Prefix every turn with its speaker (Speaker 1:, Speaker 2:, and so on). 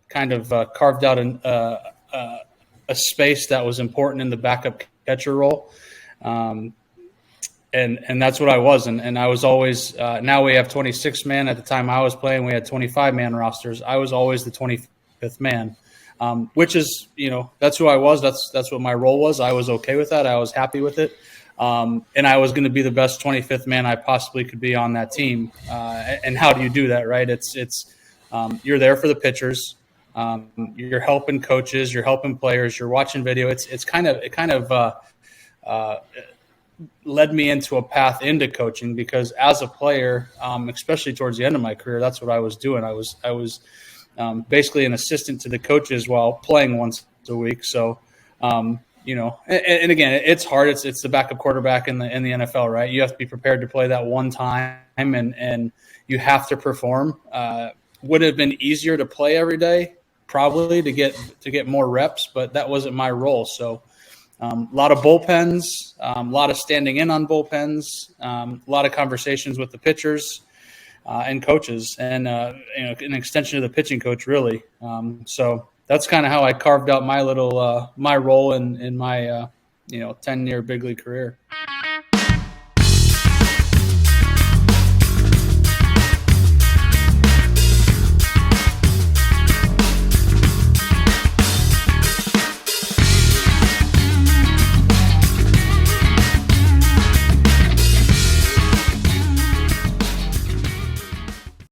Speaker 1: kind of carved out a space that was important in the backup catcher role. And that's what I was. And I was always, now we have 26 man. At the time I was playing, we had 25 man rosters. I was always the 25th man, which is, that's who I was. That's what my role was. I was okay with that. I was happy with it. And I was going to be the best 25th man I possibly could be on that team. And how do you do that, right? It's you're there for the pitchers. You're helping coaches, you're helping players, you're watching video. It kind of led me into a path into coaching, because as a player, especially towards the end of my career, that's what I was doing. I was basically an assistant to the coaches while playing once a week. So, and again, it's hard. It's the backup quarterback in the NFL, right? You have to be prepared to play that one time, and you have to perform. Would it have been easier to play every day? Probably, to get more reps, but that wasn't my role. So a lot of bullpens, a lot of standing in on bullpens, a lot of conversations with the pitchers and coaches, and an extension of the pitching coach, really. So that's kind of how I carved out my little my role in my 10-year big league career.